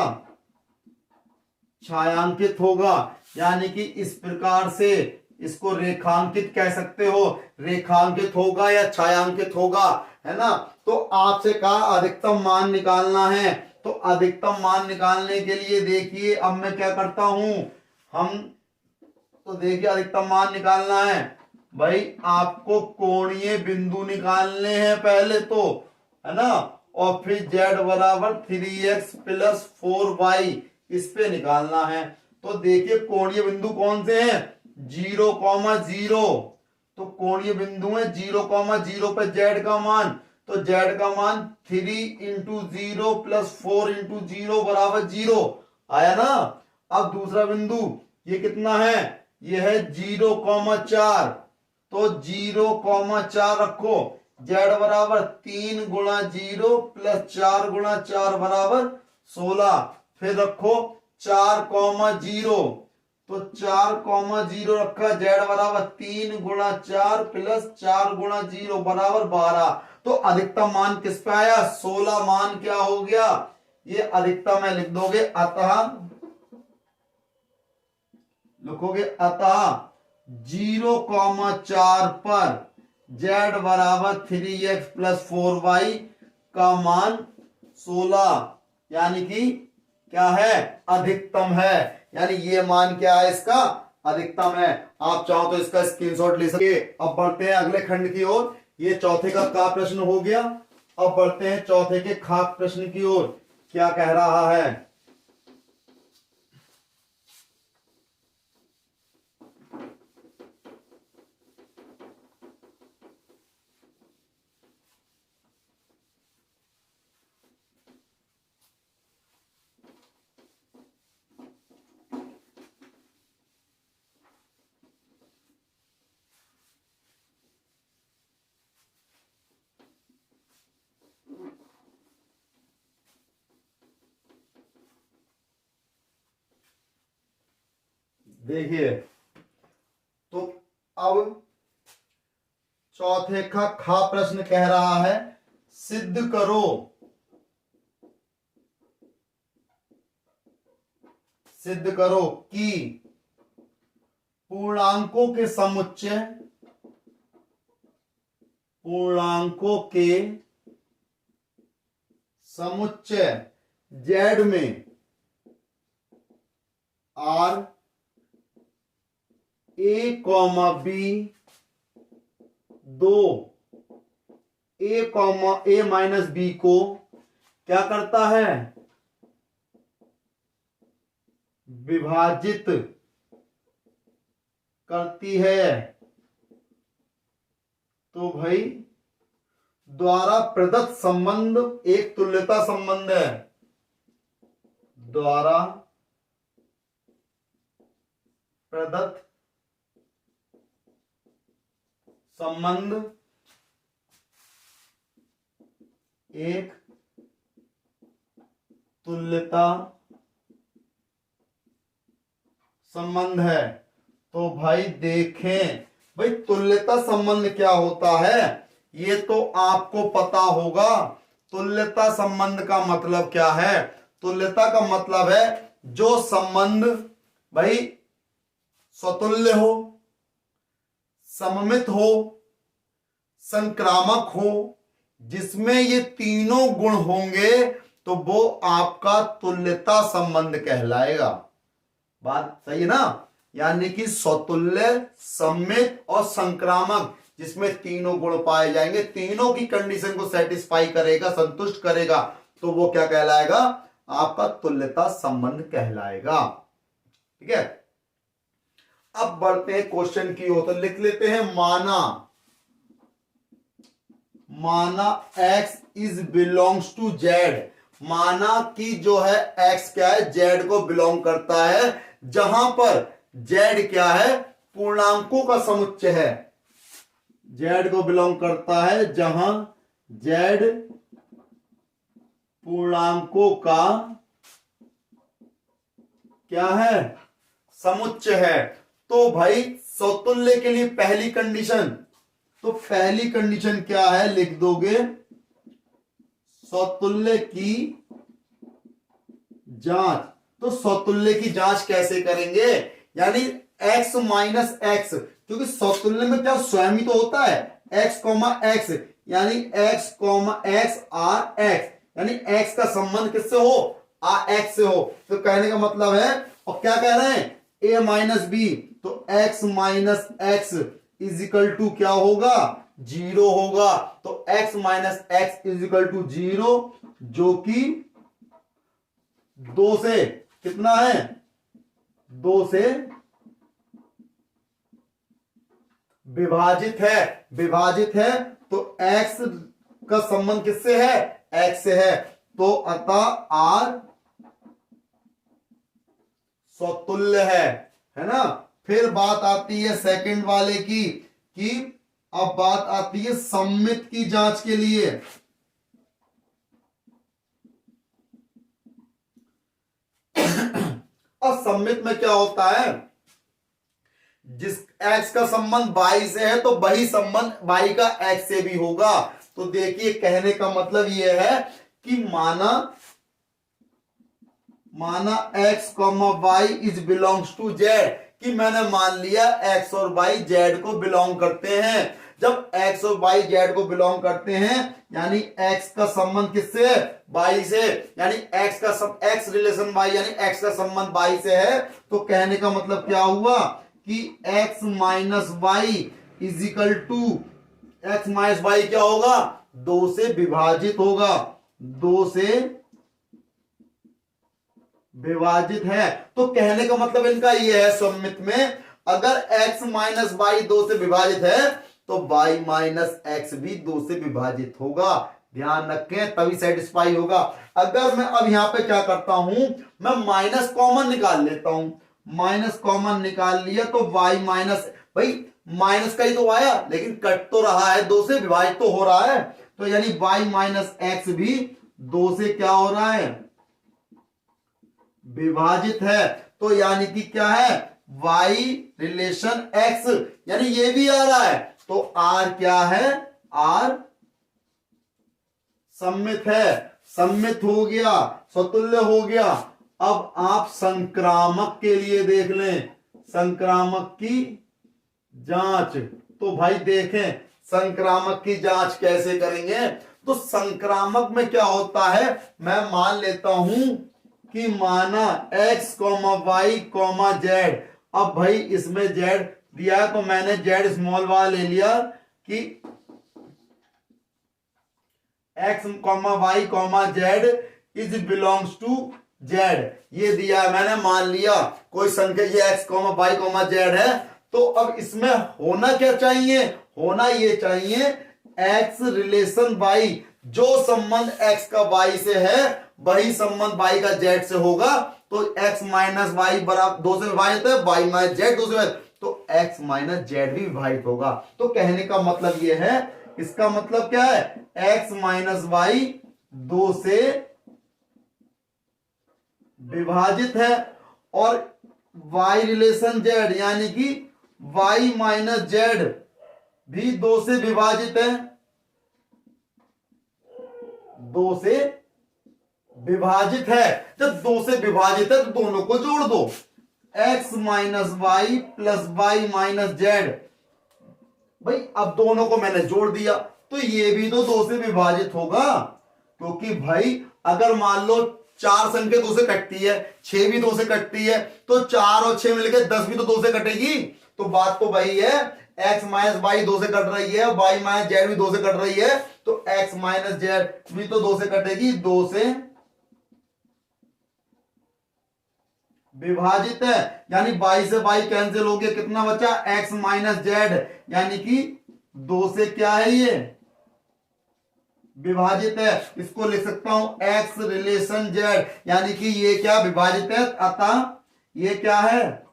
छायांकित होगा। यानी कि इस प्रकार से इसको रेखांकित कह सकते हो, रेखांकित होगा या छायांकित होगा, है ना। तो आपसे कहा अधिकतम मान निकालना है, तो अधिकतम मान निकालने के लिए देखिए अब मैं क्या करता हूं, हम तो देखिए अधिकतम मान निकालना है भाई, आपको कोणीय बिंदु निकालने हैं पहले तो, है ना, और फिर z बराबर 3x प्लस 4y इस पे निकालना है। तो देखिए कोणीय बिंदु कौन से हैं, 0,0, तो कोणीय बिंदु है 0,0 पे z का मान, तो z का मान 3 इंटू 0 प्लस 4 इंटू 0 बराबर 0 आया ना। अब दूसरा बिंदु ये कितना है, ये है 0,4, तो 0,4 रखो, z बराबर 3 गुणा 0 प्लस 4 गुणा 4 बराबर 16, फिर रखो 4,0, तो 4,0 रखा, z बराबर 3 गुणा 4 प्लस 4 गुणा 0 बराबर 12। तो अधिकतम मान किस पे आया, 16 मान क्या हो गया, ये अधिकतम है। लिख दोगे अतः, लिखोगे अतः 0,4 पर z बराबर 3x प्लस 4y का मान 16, यानी कि क्या है, अधिकतम है। यानी ये मान क्या है, इसका अधिकतम है। आप चाहो तो इसका स्क्रीनशॉट ले सकते। अब बढ़ते हैं अगले खंड की ओर। ये चौथे का प्रश्न हो गया। अब बढ़ते हैं चौथे के खाक प्रश्न की ओर। क्या कह रहा है, देखिए तो अब चौथे का खा प्रश्न कह रहा है, सिद्ध करो, सिद्ध करो कि पूर्णांकों के समुच्चय, पूर्णांकों के समुच्चय z में r a, b 2 a minus b को क्या करता है, विभाजित करती है। तो भाई द्वारा प्रदत्त संबंध एक तुल्यता संबंध है, द्वारा प्रदत्त संबंध एक तुल्यता संबंध है। तो भाई देखें, भाई तुल्यता संबंध क्या होता है ये तो आपको पता होगा। तुल्यता संबंध का मतलब क्या है? तुल्यता का मतलब है जो संबंध भाई स्वतुल्य हो, सममित हो, संक्रामक हो, जिसमें ये तीनों गुण होंगे तो वो आपका तुल्यता संबंध कहलाएगा। बात सही है ना? यानी कि स्वतुल्य, सममित और संक्रामक, जिसमें तीनों गुण पाए जाएंगे, तीनों की कंडीशन को सेटिस्फाई करेगा, संतुष्ट करेगा, तो वो क्या कहलाएगा? आपका तुल्यता संबंध कहलाएगा। ठीक है, अब बढ़ते हैं क्वेश्चन की ओर। तो लिख लेते हैं माना x is belongs to z। माना कि जो है x क्या है? z को बिलोंग करता है, जहां पर z क्या है? पूर्णांकों का समुच्चय है। z को बिलोंग करता है जहां z पूर्णांकों का क्या है? समुच्चय है। तो भाई स्वतुल्य के लिए पहली कंडीशन, तो पहली कंडीशन क्या है? लिख दोगे स्वतुल्य की जांच। तो स्वतुल्य की जांच कैसे करेंगे? यानी x माइनस एक्स, क्योंकि स्वतुल्य में क्या स्वयं ही तो होता है x कॉमा एक्स, यानी x comma X R X, यानी x का संबंध किससे हो? आर एक्स से हो। तो कहने का मतलब है, और क्या कह रहे हैं? a minus B. तो x minus X is equal to क्या होगा? 0 होगा। तो x minus X is equal to 0, जो कि 2 से कितना है? 2 से विभाजित है। विभाजित है तो x का संबंध किससे है? x से है। तो अतः r स्वतुल्य है ना? फिर बात आती है सेकंड वाले की, कि अब बात आती है सममित की जांच के लिए। और सममित में क्या होता है? जिस x का संबंध y से है तो वही संबंध y का x से भी होगा। तो देखिए, कहने का मतलब यह है कि माना x comma y is belongs to z, कि मैंने मान लिया x और y z को बिलोंग करते हैं। जब x और y z को बिलोंग करते हैं, यानी x का संबंध किससे है? y से, यानी x रिलेशन y, यानी x का संबंध y से है। तो कहने का मतलब क्या हुआ कि x minus Y is equal to, x minus Y क्या होगा? 2 से विभाजित होगा। 2 से विभाजित है। तो कहने का मतलब इनका यह है, सममित में अगर x माइनस वाई 2 से विभाजित है तो y माइनस एक्स भी 2 से विभाजित होगा। ध्यान रखें, तभी सेटिस्फाई होगा। अगर मैं अब यहां पे क्या करता हूं, मैं माइनस कॉमन निकाल लेता हूं। माइनस कॉमन निकाल लिया तो y माइनस, भाई माइनस का ही तो आया, लेकिन कट तो रहा है, 2 से विभाजित तो हो रहा है। तो यानी y माइनस एक्स भी 2 से क्या हो रहा है? विभाजित है। तो यानी कि क्या है? y रिलेशन x, यानी ये भी आ रहा है। तो r क्या है? r सममित है। सममित हो गया, स्वतुल्य हो गया। अब आप संक्रामक के लिए देख लें, संक्रामक की जांच। तो भाई देखें, संक्रामक की जांच कैसे करेंगे? तो संक्रामक में क्या होता है? मैं मान लेता हूं कि माना x comma Y comma Z. अब भाई इसमें z दिया है तो मैंने z स्मॉल वाला ले लिया कि x comma Y comma Z is belongs to z। ये दिया है, मैंने मान लिया कोई संख्या ये x comma Y comma Z है। तो अब इसमें होना क्या चाहिए? होना ये चाहिए x रिलेशन y, जो संबंध x का y से है वही संबंध y का z से होगा। तो x माइनस वाई बराबर 2 से विभाजित है, y माइनस z 2 से विभाजित, तो x माइनस z भी विभाजित होगा। तो कहने का मतलब यह है, इसका मतलब क्या है, x माइनस वाई 2 से विभाजित है और y रिलेशन z यानी कि y माइनस z भी 2 से विभाजित है, 2 से विभाजित है। जब 2 से विभाजित है तो दोनों को जोड़ दो, x minus Y plus Y minus Z. भाई अब दोनों को मैंने जोड़ दिया तो ये भी तो 2 से विभाजित होगा, क्योंकि भाई अगर मान लो 4 संख्या 2 से कटती है, 6 भी 2 से कटती है, तो 4 और 6 मिलकर 10 भी तो 2 से कटेगी। तो बात तो वही है, x माइनस वाई 2 से कट रही है, y माइनस जेड भी 2 से कट रही है, तो x माइनस जेड भी तो 2 से कटेगी, 2 से विभाजित है। यानी y से y कैंसिल हो गया, कितना बचा, x माइनस जेड, यानी कि 2 से क्या है ये विभाजित है। इसको लिख सकता हूं x रिलेशन z, यानी कि ये क्या विभाजित है, अतः ये क्या है,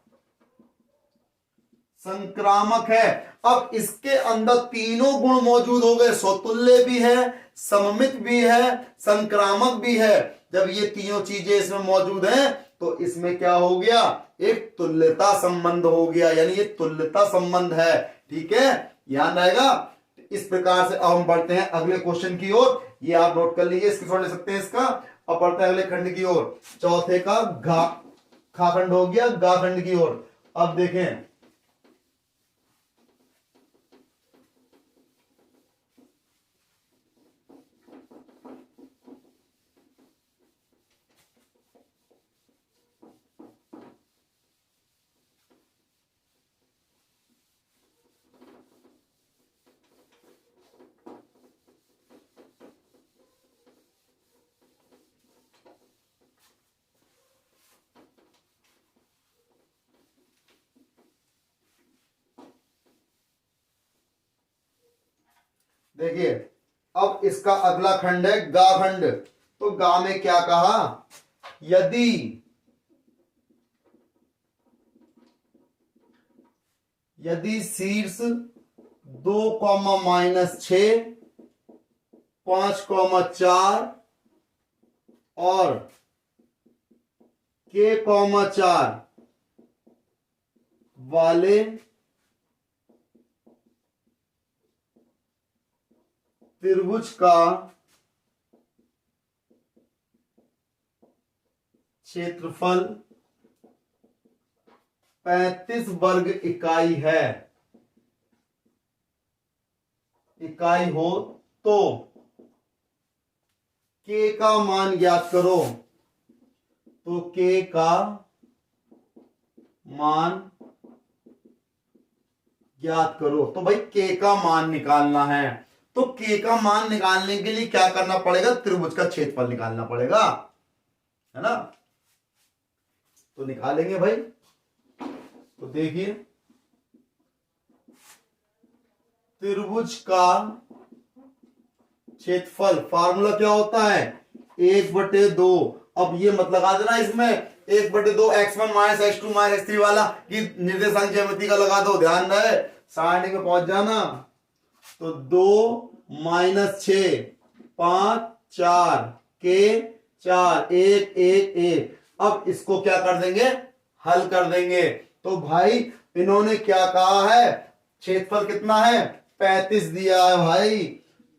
संक्रामक है। अब इसके अंदर तीनों गुण मौजूद हो गए, स्वतुल्य भी है, सममित भी है, संक्रामक भी है। जब ये तीनों चीजें इसमें मौजूद हैं तो इसमें क्या हो गया, एक तुल्यता संबंध हो गया, यानी ये तुल्यता संबंध है। ठीक है, ध्यान रहेगा। इस प्रकार से अब हम बढ़ते हैं अगले क्वेश्चन की ओर। ये आप नोट कर लीजिए, स्क्रीनशॉट ले सकते हैं इसका। अब बढ़ते हैं अगले खंड की ओर, चौथे का घा खा खंड हो गया, गा खंड की ओर। अब देखें, देखिए अब इसका अगला खंड है गा खंड। तो गा में क्या कहा, यदि शीर्ष 2,-6 5,4 और k,4 वाले त्रिभुज का क्षेत्रफल 35 वर्ग इकाई है, इकाई हो, तो k का मान ज्ञात करो। तो k का मान ज्ञात करो। तो भाई k का मान निकालना है, तो k का मान निकालने के लिए क्या करना पड़ेगा, त्रिभुज का क्षेत्रफल निकालना पड़ेगा, है ना। तो निकालेंगे भाई। तो देखिए, त्रिभुज का क्षेत्रफल फार्मूला क्या होता है, 1/2। अब ये मत लगा देना इसमें 1/2 x1 minus x2 minus x3 वाला, कि निर्देशांक ज्यामिति का लगा दो, ध्यान रहे सारणी में पहुंच जाना। तो 2 - 6 5 4 के 4 1 1 1। अब इसको क्या कर देंगे, हल कर देंगे। तो भाई इन्होंने क्या कहा है, क्षेत्रफल कितना है, 35 दिया है भाई।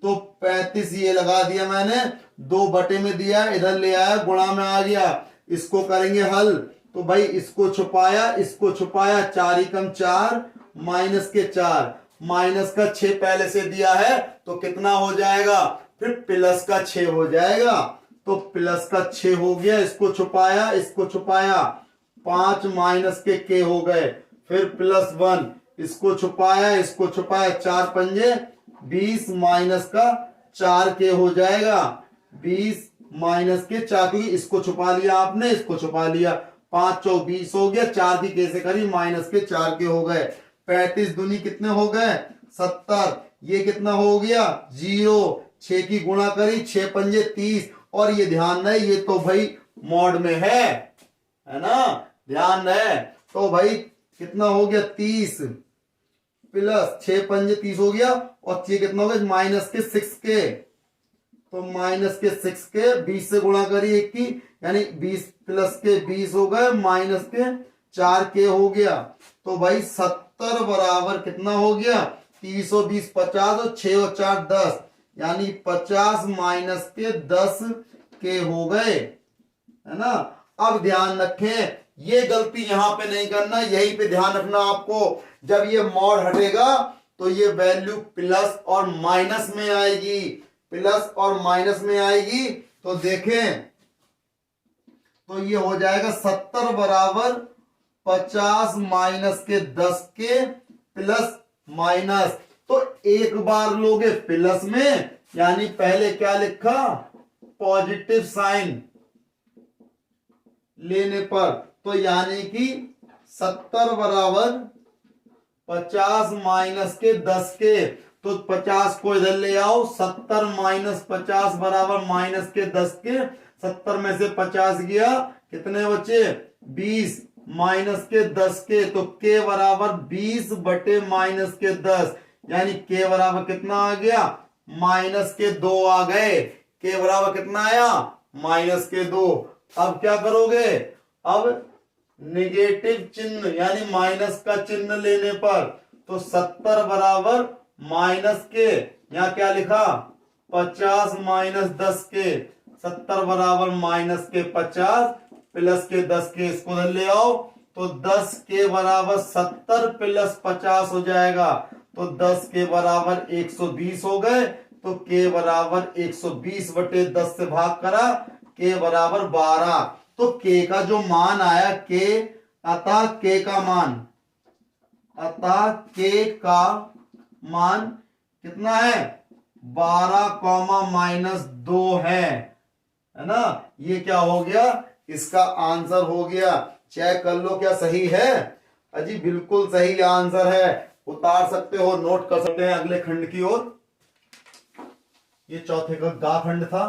तो 35 ये लगा दिया मैंने, 2 में दिया, इधर ले आया, गुणा में आ गया। इसको करेंगे हल। तो भाई इसको छुपाया, इसको छुपाया, 4 × 4 माइनस के 4, माइनस का 6 पहले से दिया है, तो कितना हो जाएगा, फिर प्लस का 6 हो जाएगा। तो प्लस का 6 हो गया, इसको छुपाया, इसको छुपाया, 5 माइनस के हो गए, फिर +1, इसको छुपाया, इसको छुपाया, 4 पंजे 20 माइनस का 4 के हो जाएगा, 20 माइनस के 4, क्योंकि इसको छुपा लिया आपने, इसको छुपा लिया, 5 × 20 हो गया, 4 की कैसे करी, माइनस के 4 के हो गए, 35 दूनी कितने हो गए, 70, ये कितना हो गया 0, 6 की गुणा करी, 6 पंजे 30, और ये ध्यान रहे ये तो भाई मॉड में है ना, ध्यान रहे। तो भाई कितना हो गया 30 प्लस 6 पंजे 30 हो गया, और ये कितना हो गया माइनस के 6 के, तो माइनस के 6 के 20 से गुणा करिए एक की, यानी 20 प्लस के 20 हो गए, माइनस के 4 के हो गया। तो भाई 70 बराबर कितना हो गया 30 और 20 50 और 6 और 4 10, यानी 50 माइनस के 10 के हो गए, है ना। अब ध्यान रखें ये गलती यहां पे नहीं करना, यहीं पे ध्यान रखना आपको। जब ये मॉड हटेगा तो ये वैल्यू प्लस और माइनस में आएगी, प्लस और माइनस में आएगी। तो देखें तो ये हो जाएगा 70 बराबर 50 माइनस के 10 के प्लस माइनस। तो एक बार लोगे प्लस में, यानी पहले क्या लिखा पॉजिटिव साइन लेने पर, तो यानी कि 70 बराबर 50 माइनस के 10 के, तो 50 को इधर ले आओ, 70 माइनस 50 बराबर माइनस के 10 के, 70 में से 50 गया कितने बचे 20 माइनस के 10 के, तो के बराबर 20 बटे माइनस के 10, यानी के बराबर कितना आ गया माइनस के 2 आ गए। के बराबर कितना आया माइनस के 2। अब क्या करोगे, अब निगेटिव चिन्ह यानी माइनस का चिन्ह लेने पर, तो 70 बराबर माइनस के, यहां क्या लिखा 50 माइनस 10 के, 70 बराबर माइनस के 50 प्लस के 10 के, इसको ले आओ, तो 10 के बराबर 70 प्लस 50 हो जाएगा, तो 10 के बराबर 120 हो गए। तो के बराबर 120 बटे 10 से भाग करा, के बराबर 12। तो के का जो मान आया के, अतः के का मान, अतः के का मान कितना है 12 कॉमा माइनस 2 है ना। ये क्या हो गया इसका आंसर हो गया। चेक कर लो क्या सही है। अजी बिल्कुल सही आंसर है, उतार सकते हो, नोट कर सकते हैं अगले खंड की ओर। ये चौथे का गा खंड था,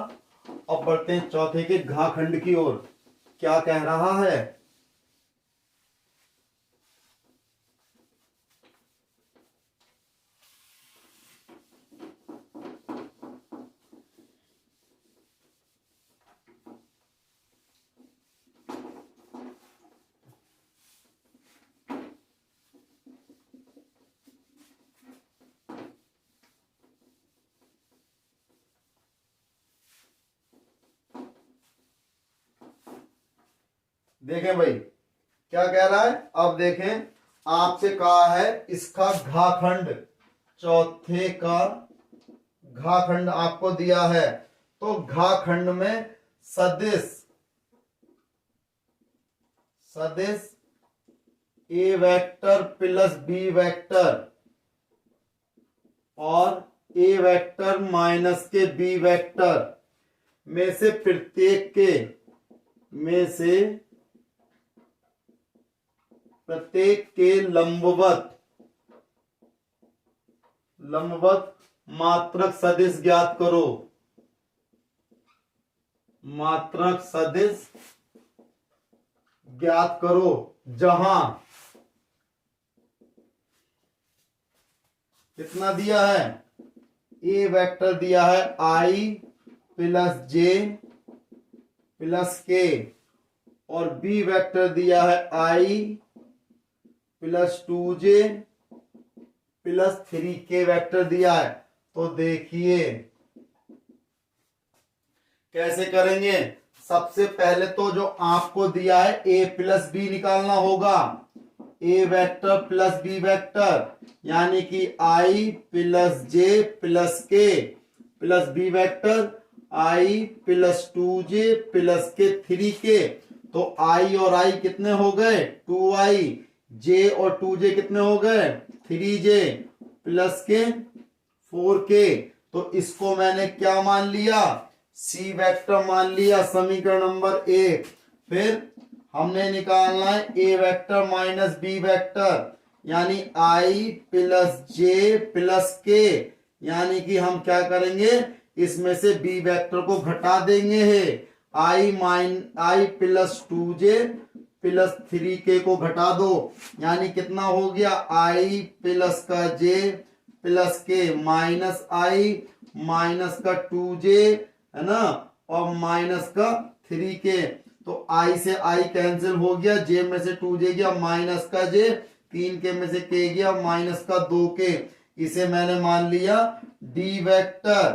अब बढ़ते हैं चौथे के घा खंड की ओर। क्या कह रहा है, देखें भाई क्या कह रहा है। अब देखें आपसे कहा है इसका घाखंड, चौथे का घाखंड आपको दिया है। तो घाखंड में सदिश, सदिश ए वेक्टर प्लस बी वेक्टर और ए वेक्टर माइनस के बी वेक्टर में से प्रत्येक के, में से प्रत्येक के लंबवत, लंबवत मात्रक सदिश ज्ञात करो। मात्रक सदिश ज्ञात करो जहां कितना दिया है, ए वेक्टर दिया है आई प्लस जे प्लस के, और बी वेक्टर दिया है आई plus 2j plus 3k vector दिया है। तो देखिए कैसे करेंगे। सबसे पहले तो जो आपको दिया है a प्लस बी निकालना होगा, a vector plus B vector, यानी कि i plus J plus K plus B vector i plus 2j plus K 3k। तो i और i कितने हो गए 2i, j और 2j कितने हो गए 3j प्लस के 4k। तो इसको मैंने क्या मान लिया सी वेक्टर मान लिया, समीकरण नंबर 1। फिर हमने निकालना है ए वेक्टर माइनस बी वेक्टर, यानी i प्लस जे प्लस के, यानी कि हम क्या करेंगे इसमें से बी वेक्टर को घटा देंगे है आई प्लस 2j प्लस 3k को घटा दो, यानी कितना हो गया आई प्लस का j प्लस के माइनस आई माइनस का 2j है ना और माइनस का 3k। तो i से i कैंसिल हो गया, j में से 2j गया माइनस का j, 3k में से k गया माइनस का 2k। इसे मैंने मान लिया d वेक्टर।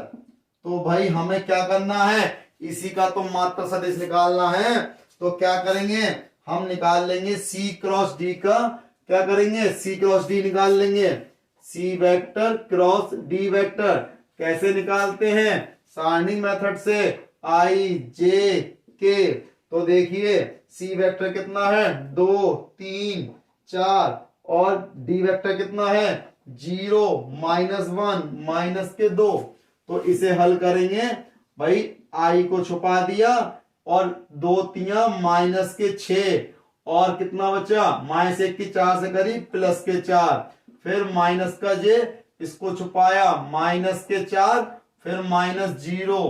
तो भाई हमें क्या करना है, इसी का तो मात्र सदिश निकालना है। तो क्या करेंगे, हम निकाल लेंगे c क्रॉस d का, क्या करेंगे c क्रॉस d निकाल लेंगे, c vector cross d vector. कैसे निकालते हैं, सारणी मेथड से i j k। तो देखिए c वेक्टर कितना है 2 3 4 और d वेक्टर कितना है 0 -1 माइनस के 2। तो इसे हल करेंगे भाई, i को छुपा दिया और 2 3 माइनस के 6 और कितना बचा माइनस 1 की 4 से करी प्लस के 4, फिर माइनस का j इसको छुपाया माइनस के 4, फिर माइनस 0,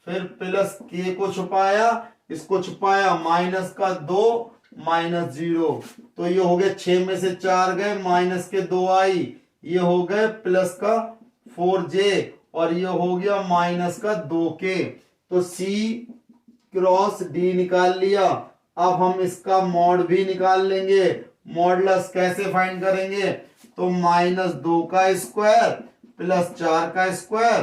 फिर प्लस k को छुपाया इसको छुपाया माइनस का 2 माइनस 0। तो ये हो गए 6 में से 4 गए माइनस के 2 आई, ये हो गए प्लस का 4j और ये हो गया माइनस का 2k। तो c क्रॉस d निकाल लिया। अब हम इसका मॉड भी निकाल लेंगे। मॉडलस कैसे फाइंड करेंगे, तो -2 का स्क्वायर प्लस 4 का स्क्वायर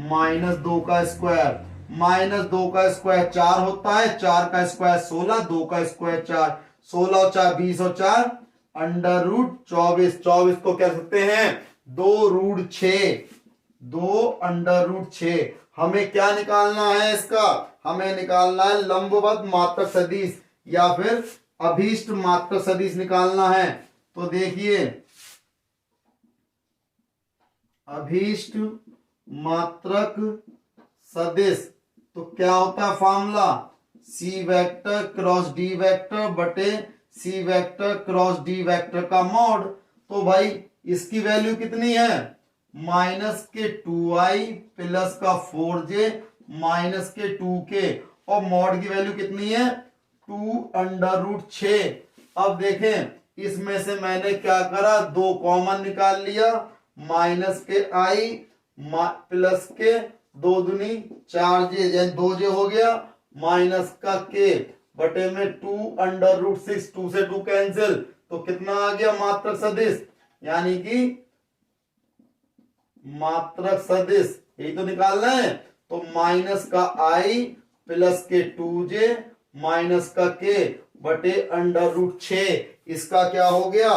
-2 का स्क्वायर। -2 का स्क्वायर 4 होता है, 4 का स्क्वायर 16, 2 का स्क्वायर 4, 16 और 4 20 और 4 √24। 24 को कह सकते हैं 2√6, 2√6। हमें क्या निकालना है इसका, हमें निकालना है लंबवत मात्रक सदिश या फिर अभीष्ट मात्रक सदिश निकालना है। तो देखिए अभीष्ट मात्रक सदिश तो क्या होता है formula, C vector cross D vector बटे C vector cross D vector का मॉड। तो भाई इसकी वैल्यू कितनी है माइनस के 2i प्लस का 4j माइनस के 2k और मॉड की वैल्यू कितनी है 2√6। अब देखें इसमें से मैंने क्या करा, 2 कॉमन निकाल लिया, माइनस के i प्लस के 2 दूनी 4j 2j हो गया माइनस का k बटे में 2√6, 2 से 2 कैंसिल, तो कितना आ गया मात्रक सदिश, यानी कि मात्रक सदिश यही तो निकालना है। तो माइनस का i प्लस के 2j माइनस का k बटे √6, इसका क्या हो गया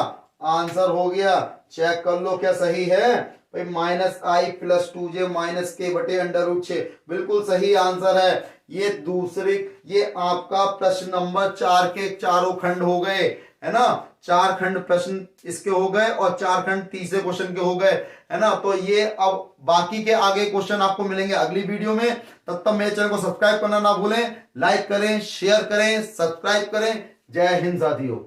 आंसर हो गया। चेक कर लो क्या सही है भाई, -i plus 2j minus k बटे √6 बिल्कुल सही आंसर है। ये दूसरे, ये आपका प्रश्न नंबर 4 के चारों खंड हो गए है ना, 4 खंड प्रश्न इसके हो गए और 4 खंड तीसरे क्वेश्चन के हो गए है ना। तो ये अब बाकी के आगे क्वेश्चन आपको मिलेंगे अगली वीडियो में। तब तक मेरे चैनल को सब्सक्राइब करना ना भूलें, लाइक करें, शेयर करें, सब्सक्राइब करें। जय हिंद साथियों।